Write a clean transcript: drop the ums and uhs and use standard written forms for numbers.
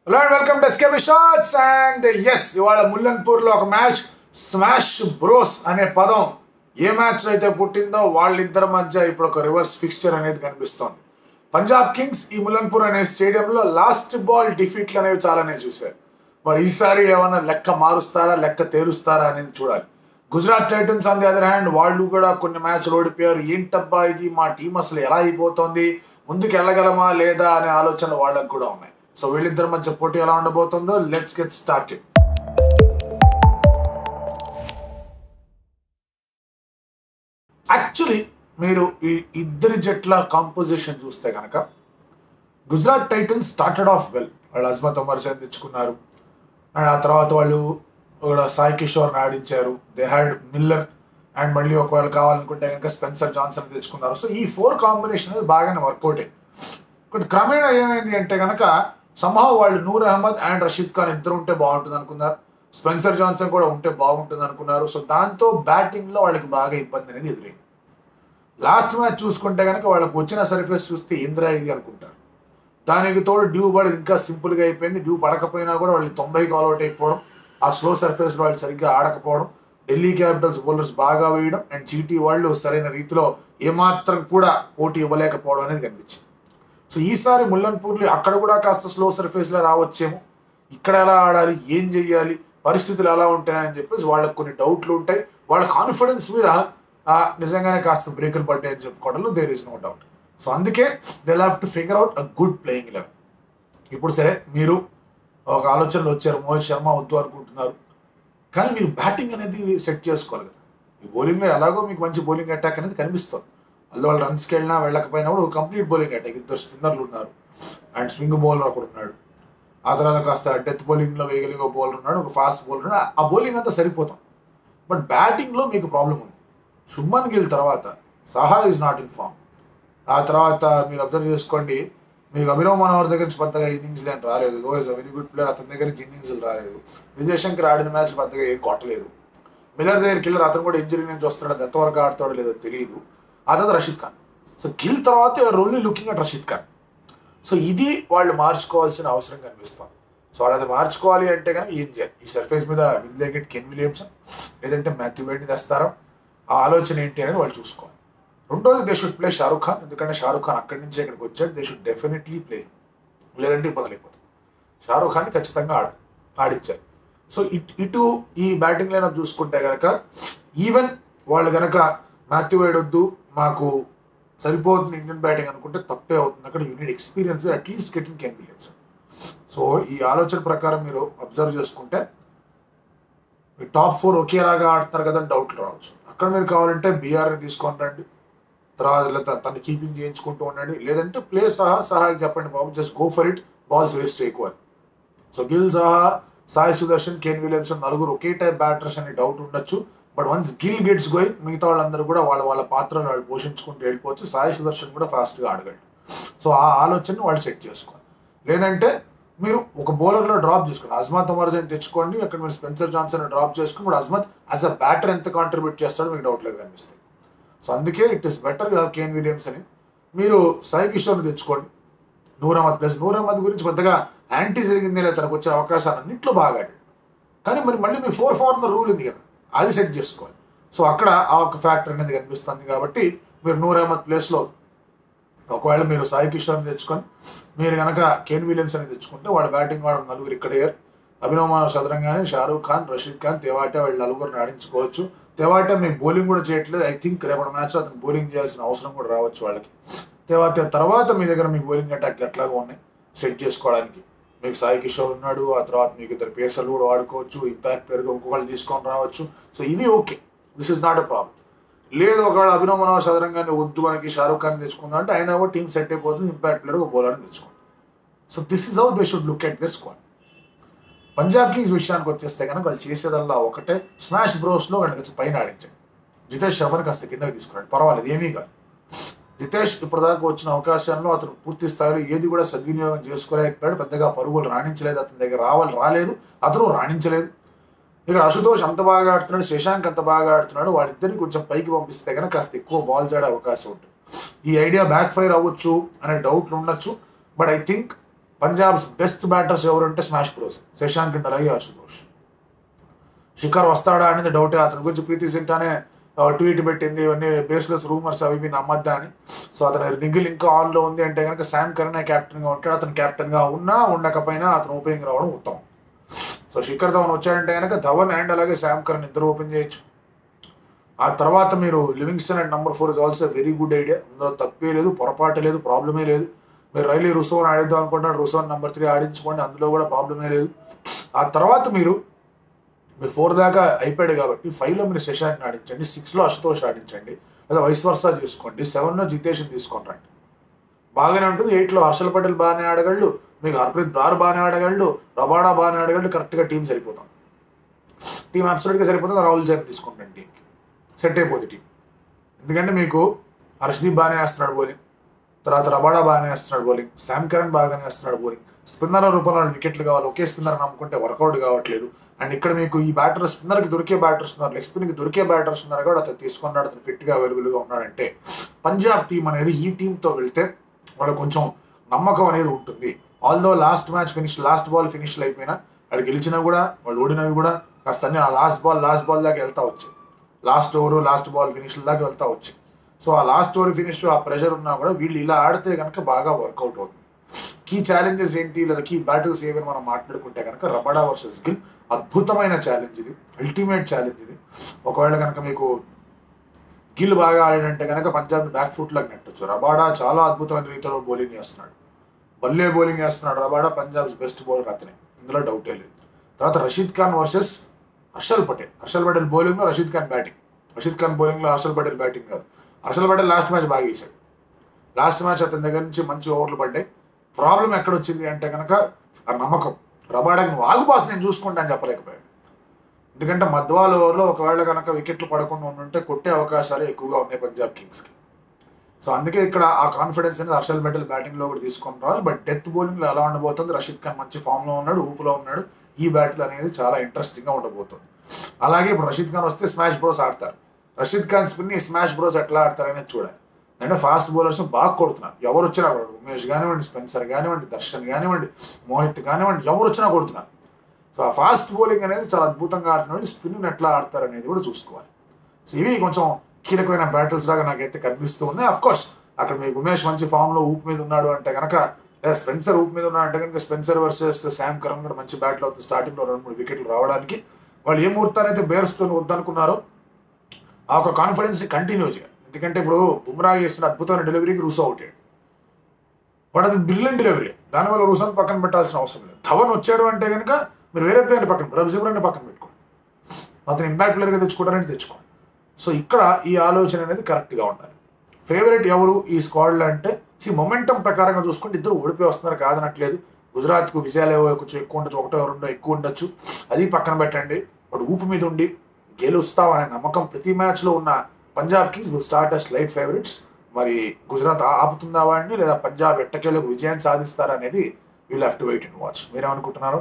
Hello and welcome to SKB shots. And yes, ఇవాళ ముల్లన్పూర్లో ఒక మ్యాచ్ స్మాష్ బ్రోస్ అనే పదం ఏ మ్యాచ్లో అయితే పుట్టిందో వాళ్ళిద్దరి మధ్య ఇప్పుడు ఒక రివర్స్ ఫిక్స్చర్ అనేది కనిపిస్తోంది. పంజాబ్ కింగ్స్ ఈ ముల్లన్పూర్ అనే స్టేడియంలో లాస్ట్ బాల్ డిఫీట్లు అనేవి చాలానే చూశారు. మరి ఈసారి ఏమైనా లెక్క మారుస్తారా, లెక్క తేరుస్తారా అనేది చూడాలి. Gujarat Titans on the other hand, వాళ్ళు కూడా కొన్ని మ్యాచ్లు ఓడిపోయారు. ఏంటబ్బా ఇది, మా టీం అసలు ఎలా అయిపోతుంది, ముందుకు వెళ్ళగలమా లేదా అనే ఆలోచనలు వాళ్ళకు కూడా ఉన్నాయి. సో వీళ్ళిద్దరి మధ్య పోటీ ఎలా ఉండబోతుందో లెట్స్ గెట్ స్టార్టెడ్. యాక్చువల్లీ మీరు ఈ ఇద్దరి జట్ల కాంపోజిషన్ చూస్తే కనుక Gujarat Titans started off well. వాళ్ళు అజ్మత్ ఉమర్ జాన్ తెచ్చుకున్నారు అండ్ ఆ తర్వాత వాళ్ళు సాయి కిషోర్ని ఆడించారు. దే హ్యాడ్ మిల్లర్ అండ్ మళ్ళీ ఒకవేళ కావాలనుకుంటే కనుక స్పెన్సర్ జాన్సన్ తెచ్చుకున్నారు. సో ఈ 4 కాంబినేషన్ అనేది బాగానే వర్కౌట్ అయింది. బట్ క్రమేణా ఏమైంది అంటే కనుక సంహవ్ వాళ్ళు నూర్ అహ్మద్ అండ్ రషీద్ ఖాన్ ఇద్దరు ఉంటే బాగుంటుంది అనుకున్నారు. స్పెన్సర్ జాన్సన్ కూడా ఉంటే బాగుంటుంది అనుకున్నారు. సో దాంతో బ్యాటింగ్లో వాళ్ళకి బాగా ఇబ్బంది అనేది ఎదురైంది. లాస్ట్ మ్యాచ్ చూసుకుంటే కనుక వాళ్ళకి వచ్చిన సర్ఫేస్ చూస్తే ఇంద్రా ఇది అనుకుంటారు. దానికి తోడు డ్యూ పడి ఇంకా సింపుల్గా అయిపోయింది. డ్యూ పడకపోయినా కూడా వాళ్ళు 90కి ఆల్అౌట్ అయిపోవడం, ఆ స్లో సర్ఫేస్లో వాళ్ళు సరిగ్గా ఆడకపోవడం, ఢిల్లీ క్యాపిటల్స్ బౌలర్స్ బాగా వేయడం అండ్ జీటీ వాళ్ళు సరైన రీతిలో ఏమాత్రం కూడా పోటీ ఇవ్వలేకపోవడం అనేది కనిపించింది. సో ఈసారి ముల్లన్పూర్లో అక్కడ కూడా కాస్త స్లో సర్ఫేస్లో రావచ్చేమో, ఇక్కడ ఎలా ఆడాలి, ఏం చెయ్యాలి, పరిస్థితులు ఎలా ఉంటాయని చెప్పేసి వాళ్ళకి కొన్ని డౌట్లు ఉంటాయి. వాళ్ళ కాన్ఫిడెన్స్ మీద నిజంగానే కాస్త బ్రేకులు పడ్డాయని చెప్పుకోవడంలో there is no doubt. So అందుకే they have to figure out a good playing 11. ఇప్పుడు సరే, మీరు ఒక ఆలోచనలు వచ్చారు, మోహిత్ శర్మ వద్దు అనుకుంటున్నారు, కానీ మీరు బ్యాటింగ్ అనేది సెట్ చేసుకోవాలి కదా. ఈ బౌలింగ్లో ఎలాగో మీకు మంచి బౌలింగ్ అటాక్ అనేది కనిపిస్తుంది. అందులో వాళ్ళు రన్స్కి వెళ్ళినా వెళ్ళకపోయినా కూడా కంప్లీట్ బౌలింగ్ అటాక్. 2 స్పిన్నర్లు ఉన్నారు అండ్ స్వింగ్ బౌలర్ ఒకడు ఉన్నాడు. ఆ తర్వాత కాస్త డెత్ బౌలింగ్లో వేయగలిగే బౌలర్ ఉన్నాడు, ఒక ఫాస్ట్ బౌలర్ ఉన్నాడు. ఆ బౌలింగ్ అంతా సరిపోతాం. బట్ బ్యాటింగ్లో మీకు ప్రాబ్లం ఉంది. శుభ్మన్ గిల్ తర్వాత Saha is not in form. ఆ తర్వాత మీరు అబ్జర్వ్ చేసుకోండి, మీకు అభినవ్ మనోహర్ దగ్గర నుంచి పెద్దగా ఇన్నింగ్స్లు ఏం రాలేదు. Though is a very good player, అతని దగ్గర నుంచి ఇన్నింగ్స్లు రాలేదు. విజయ్ శంకర్ ఆడిన మ్యాచ్ పెద్దగా ఏం కొట్టలేదు. మిల్లర్ దగ్గరికి వెళ్ళారు, అతను కూడా ఇంజరీ నుంచి వస్తున్నాడు, అది ఎంతవరకు ఆడతాడో లేదో తెలియదు. ఆ తర్వాత రషీద్ ఖాన్. సో గిల్ తర్వాత you're only looking at Rashid Khan. So ఇది వాళ్ళు మార్చుకోవాల్సిన అవసరం కనిపిస్తుంది. సో వాళ్ళు అది మార్చుకోవాలి అంటే కానీ ఏం చేయాలి? ఈ సర్ఫేస్ మీద will they get can Williamson లేదంటే మాథ్యూ వేడ్ని తెస్తారా? ఆ ఆలోచన ఏంటి అనేది వాళ్ళు చూసుకోవాలి. రెండోది, they should play Shahrukh Khan. ఎందుకంటే షారుఖ్ ఖాన్ అక్కడి నుంచి ఇక్కడికి వచ్చాడు. దే షుడ్ డెఫినెట్లీ ప్లే, లేదంటే ఇబ్బందులు అయిపోతుంది. షారుఖ్ ఖాన్ని ఖచ్చితంగా ఆడించారు. సో ఇటు ఈ బ్యాటింగ్ లైనప్ చూసుకుంటే కనుక ఈవెన్ వాళ్ళు కనుక మాథ్యూ వేడ్ వద్దు, మాకు సరిపోతుంది ఇండియన్ బ్యాటింగ్ అనుకుంటే తప్పే అవుతుంది. అక్కడ unit experience at least getting can Williamson. So ఈ ఆలోచన ప్రకారం మీరు అబ్జర్వ్ చేసుకుంటే టాప్ 4 ఒకేలాగా ఆడుతున్నారు కదా డౌట్లు రావచ్చు. అక్కడ మీరు కావాలంటే బీఆర్ని తీసుకొని రండి, తర్వాత తను కీపింగ్ చేయించుకుంటూ ఉండండి, లేదంటే ప్లే సహాకి చెప్పండి బాబు, just go for it, balls waste చేయకూడదు. So Gill, Sai Sudharsan, Kane Williamson నలుగురు ఒకే టైప్ బ్యాటర్స్ అనే డౌట్ ఉండొచ్చు. But once Gill gets going మిగతా వాళ్ళందరూ కూడా వాళ్ళ పాత్రను వాళ్ళు పోషించుకుంటూ వెళ్ళిపోవచ్చు. సాయి సుదర్శన్ కూడా ఫాస్ట్గా ఆడగలడు. సో ఆ ఆలోచనను వాళ్ళు సెట్ చేసుకోవాలి. లేదంటే మీరు ఒక బౌలర్లో డ్రాప్ చేసుకోండి, అజ్మత్ ఉమర్ జాన్ తెచ్చుకోండి, అక్కడ మీరు స్పెన్సర్ జాన్సన్ డ్రాప్ చేసుకుని ఇప్పుడు అజ్మత్ యాజ్ అ బ్యాటర్ ఎంత కాంట్రిబ్యూట్ చేస్తాడో మీకు డౌట్లేదు కనిపిస్తాయి. సో అందుకే it is better you have Kane Williams అని. మీరు సాయి కిషోర్ని తెచ్చుకోండి, నూర్ అహ్మద్ ప్లస్ నూర్ అహ్మద్ గురించి పెద్దగా యాంటీ జరిగిందే లేదా, తనకు వచ్చే అవకాశాలు అన్నింటిలో బాగా ఆడాడు. కానీ మళ్ళీ మీ 4 ఫార్మర్ రూల్ ఉంది కదా, అది సెట్ చేసుకోవాలి. సో అక్కడ ఆ ఒక ఫ్యాక్టర్ అనేది కనిపిస్తుంది. కాబట్టి మీరు నూర్ అహ్మద్ ప్లేస్లో ఒకవేళ మీరు సాయి కిషోర్ని తెచ్చుకొని మీరు కనుక కేన్ విలియమ్స్ అని తెచ్చుకుంటే వాళ్ళ బ్యాటింగ్ వాడు నలుగురు ఇక్కడ అయ్యారు. అభినవ్ మనోహర్ చదరంగానే షారూఖ్ ఖాన్, రషీద్ ఖాన్, తెవాటే వాళ్ళు నలుగురిని ఆడించుకోవచ్చు. తెవాటే మీకు బౌలింగ్ కూడా చేయట్లేదు. ఐ థింక్ రేపటి మ్యాచ్లో అతను బౌలింగ్ చేయాల్సిన అవసరం కూడా రావచ్చు వాళ్ళకి. తెవాటే తర్వాత మీ దగ్గర మీకు బౌలింగ్ అటాక్లు ఎట్లాగా ఉన్నాయి సెట్ చేసుకోవడానికి. మీకు సాయి కిషోర్ ఉన్నాడు, ఆ తర్వాత మీకు 2 పేసర్లు కూడా వాడుకోవచ్చు, ఇంపాక్ట్ పేరుగా ఇంకొకళ్ళు తీసుకొని రావచ్చు. సో ఇవి okay, this is not a problem. లేదు ఒకవేళ అభినవ్ మనోహర్ చదరంగానే వద్దు మనకి షారూఖ్ ఖాన్ తెచ్చుకుందాం అంటే ఆయన కూడా టీం సెట్ అయిపోతుంది, ఇంపాక్ట్ ప్లేయర్ ఒక బౌలర్ని తెచ్చుకోండి. So this is how they should look at their squad. Punjab Kings విషయానికి వచ్చేస్తే కనుక వాళ్ళు చేసేదల్లా ఒకటే, స్మాష్ బ్రోస్లో వాళ్ళకి పైన ఆడించండి. జితేష్ శర్మని కాస్త కిందకి తీసుకురండి, పర్వాలేదు, ఏమీ కాదు. జితేష్ ఇప్పటిదాకా వచ్చిన అవకాశాల్లో అతను పూర్తి స్థాయిలో ఏది కూడా సద్వినియోగం చేసుకోలేకపోయాడు. పెద్దగా పరుగులు రాణించలేదు, అతని దగ్గర రాలేదు, అతను రాణించలేదు. ఇక్కడ అశుతోష్ అంత బాగా ఆడుతున్నాడు, శశాంక్ అంత బాగా ఆడుతున్నాడు. వాళ్ళిద్దరిని కొంచెం పైకి పంపిస్తే కనుక కాస్త ఎక్కువ బాల్స్ ఆడే అవకాశం ఉంటుంది. ఈ ఐడియా బ్యాక్ ఫైర్ అవ్వచ్చు అనే డౌట్లు ఉండొచ్చు. But I think Punjab's best batters ఎవరంటే స్మాష్ బ్రోస్, శశాంక్ అండ్ అలాగే ఆశుతోష్. శిఖర్ వస్తాడా అనేది డౌటే. అతని గురించి ప్రీతి జింటానే ట్వీట్ పెట్టింది ఇవన్నీ బేస్లెస్ రూమర్స్ అవి ఇవి నమ్మద్దా అని. సో అతని నిగిల్ ఇంకా ఆన్లో ఉంది అంటే కనుక శామ్ కరణ్ క్యాప్టెన్గా ఉంటాడు. అతను క్యాప్టెన్గా ఉన్నా ఉండకపోయినా అతను ఓపెనింగ్ రావడం ఉత్తమం. సో శిఖర్ ధవన్ వచ్చాడంటే కనుక ధవన్ అండ్ అలాగే శామ్ కరణ్ ఇద్దరు ఓపెన్ చేయొచ్చు. ఆ తర్వాత మీరు Livingstone and number 4 is also very good idea. అందులో తప్పే లేదు, పొరపాటు లేదు, ప్రాబ్లమే లేదు. మీరు రైలీ రుసోన్ ఆడిద్దాం అనుకుంటున్నారు, రుసోన్ నంబర్ 3 ఆడించుకోండి, అందులో కూడా ప్రాబ్లమే లేదు. ఆ తర్వాత మీరు 4 దాకా అయిపోయాడు కాబట్టి 5లో మీరు శశాంక్ని ఆడించండి, 6లో అశుతోష్ ఆడించండి, లేదా వైస్ వర్సా చేసుకోండి, 7లో జితేష్ని తీసుకొని రండి, బాగానే ఉంటుంది. 8లో హర్షల్ పటేల్ బాగానే ఆడగలడు, మీకు హర్ప్రీత్ బ్రార్ బాగానే ఆడగలడు, రబాడా బాగానే ఆడగలడు. కరెక్ట్గా టీం సరిపోతాం, టీం అబ్సల్యూట్గా సరిపోతుంది. రాహుల్ జైన్ తీసుకుంటాను, టీంకి సెట్ అయిపోతుంది టీం. ఎందుకంటే మీకు హర్షదీప్ బాగానే వేస్తున్నాడు బౌలింగ్, తర్వాత రబాడా బాగానే వేస్తున్నాడు బౌలింగ్, శామ్ కరణ్ బాగానే వేస్తున్నాడు బౌలింగ్. స్పిన్నర్ల రూపంలో వికెట్లు కావాలి, ఒకే స్పిన్నర్ నమ్ముకుంటే వర్కౌట్ కావట్లేదు. అండ్ ఇక్కడ మీకు ఈ బ్యాటర్ స్పిన్నర్కి దొరికే బ్యాటర్స్ ఉన్నారు, లెగ్ స్పిన్కి దొరికే బ్యాటర్స్ ఉన్నారు కూడా అతను తీసుకున్నాడు, అతను ఫిట్గా అవైలబుల్గా ఉన్నాడంటే పంజాబ్ టీం అనేది ఈ టీంతో వెళ్తే వాళ్ళకి కొంచెం నమ్మకం అనేది ఉంటుంది. ఆల్దో లాస్ట్ బాల్ ఫినిష్లు అయిపోయినా వాళ్ళు గెలిచినా కూడా వాళ్ళు ఓడినవి కూడా కాస్త అన్ని ఆ లాస్ట్ బాల్ దాకా వెళ్తా వచ్చాయి, లాస్ట్ ఓవర్ లాస్ట్ బాల్ ఫినిష్ల దాకా వెళ్తా వచ్చాయి. సో ఆ లాస్ట్ ఓవర్ ఫినిష్ ఆ ప్రెషర్ ఉన్నా కూడా వీళ్ళు ఇలా ఆడితే కనుక బాగా వర్కౌట్ అవుతుంది. కీ ఛాలెంజెస్ ఏంటి లేదా కీ బ్యాటిల్స్ ఏమైనా మనం మాట్లాడుకుంటే కనుక రబాడా వర్సెస్ గిల్ అద్భుతమైన ఛాలెంజ్ ఇది, అల్టిమేట్ ఛాలెంజ్ ఇది. ఒకవేళ కనుక మీకు గిల్ బాగా ఆడాడంటే కనుక పంజాబ్ బ్యాక్ ఫుట్ లాగా నెట్టొచ్చు. రబాడా చాలా అద్భుతమైన రీతిలో బౌలింగ్ చేస్తున్నాడు, భలే బౌలింగ్ చేస్తున్నాడు రబాడా. పంజాబ్స్ బెస్ట్ బౌలర్ అతనే, ఇందులో డౌటే లేదు. తర్వాత రషీద్ ఖాన్ వర్సెస్ హర్షల్ పటేల్ బౌలింగ్లో రషీద్ ఖాన్ బ్యాటింగ్, రషీద్ ఖాన్ బౌలింగ్లో హర్షల్ పటేల్ బ్యాటింగ్ కాదు. హర్షల్ పటేల్ లాస్ట్ మ్యాచ్ బాగా వేసాడు, లాస్ట్ మ్యాచ్ అతని దగ్గర నుంచి మంచి ఓవర్లు పడ్డాయి. ప్రాబ్లం ఎక్కడ వచ్చింది అంటే కనుక ఆ నమ్మకం. రబాడాకి నువ్వు ఆగుపాస్ నేను చూసుకుంటా అని చెప్పలేకపోయాడు, ఎందుకంటే మధ్వాల ఓవర్లో ఒకవేళ కనుక వికెట్లు పడకుండా ఉంటే కొట్టే అవకాశాలు ఎక్కువగా ఉన్నాయి పంజాబ్ కింగ్స్కి. సో అందుకే ఇక్కడ ఆ కాన్ఫిడెన్స్ అనేది హర్షల్ పటేల్ బ్యాటింగ్లో కూడా తీసుకొని రావాలి. బట్ డెత్ బౌలింగ్లో ఎలా ఉండబోతుంది, రషీద్ ఖాన్ మంచి ఫామ్లో ఉన్నాడు, ఊపులో ఉన్నాడు, ఈ బ్యాటిల్ అనేది చాలా ఇంట్రెస్టింగ్గా ఉండబోతుంది. అలాగే ఇప్పుడు రషీద్ ఖాన్ వస్తే స్మాష్ బ్రోస్ ఆడతారు, రషీద్ ఖాన్ స్పిన్ని స్మాష్ బ్రోస్ ఎట్లా ఆడతారనేది చూడాలి. అంటే ఫాస్ట్ బౌలర్స్ బాగా కొడుతున్నారు, ఎవరు వచ్చినా కూడా ఉమేష్ కానివ్వండి, స్పెన్సర్ కానివ్వండి, దర్శన్ కానివ్వండి, మోహిత్ కానివ్వండి, ఎవరు వచ్చినా కొడుతున్నారు. సో ఆ ఫాస్ట్ బౌలింగ్ అనేది చాలా అద్భుతంగా ఆడుతున్నాడు, స్పిన్ ఎట్లా ఆడతారు అనేది కూడా చూసుకోవాలి. సో ఇవి కొంచెం కీలకమైన బ్యాటిల్స్ లాగా నాకైతే కనిపిస్తూ ఉన్నాయి. అఫ్కోర్స్ అక్కడ మీకు ఉమేష్ మంచి ఫామ్లో ఊపు మీద ఉన్నాడు అంటే కనుక, లేదా స్పెన్సర్ ఊపు మీద ఉన్నాడు అంటే కనుక స్పెన్సర్ వర్సెస్ శామ్ కరణ్ కూడా మంచి బ్యాట్లు అవుతుంది. స్టార్టింగ్లో 2-3 వికెట్లు రావడానికి వాళ్ళు ఏ ముహూర్తాన్ని అయితే బేర్స్తో వద్దనుకున్నారో ఆ ఒక కాన్ఫిడెన్స్ని కంటిన్యూ చేయాలి. ఎందుకంటే ఇప్పుడు బుమ్రా చేసిన అద్భుతమైన డెలివరీకి రూసో అవుట్ అయ్యాడు, వాడు అది బ్రిలియంట్ డెలివరీ, దానివల్ల రూసోని పక్కన పెట్టాల్సిన అవసరం లేదు. ధవన్ వచ్చాడు అంటే కనుక మీరు వేరే ప్లేయర్ని రవిశంకర్ని పక్కన పెట్టుకోండి, అతను ఇంపాక్ట్ ప్లేయర్గా తెచ్చుకోవడానికి తెచ్చుకోండి. సో ఇక్కడ ఈ ఆలోచన అనేది కరెక్ట్గా ఉండాలి. ఫేవరెట్ ఎవరు ఈ స్క్వాడ్లో అంటే మొమెంటం ప్రకారంగా చూసుకుంటే ఇద్దరు ఓడిపోయి వస్తున్నారు కాదనట్లేదు. గుజరాత్కు విజయాలు కొంచెం ఎక్కువ ఉండొచ్చు, 1-2 ఎక్కువ ఉండొచ్చు, అది పక్కన పెట్టండి. వాడు ఊపు మీద ఉండి గెలుస్తామనే నమ్మకం ప్రతి మ్యాచ్లో ఉన్న Punjab Kings will start us light favourites. మరి గుజరాత్ ఆపుతుందా వాడిని, లేదా పంజాబ్ ఎట్టకేలకు విజయం సాధిస్తారా అనేది will have to wait and watch. మీరేమనుకుంటున్నారు?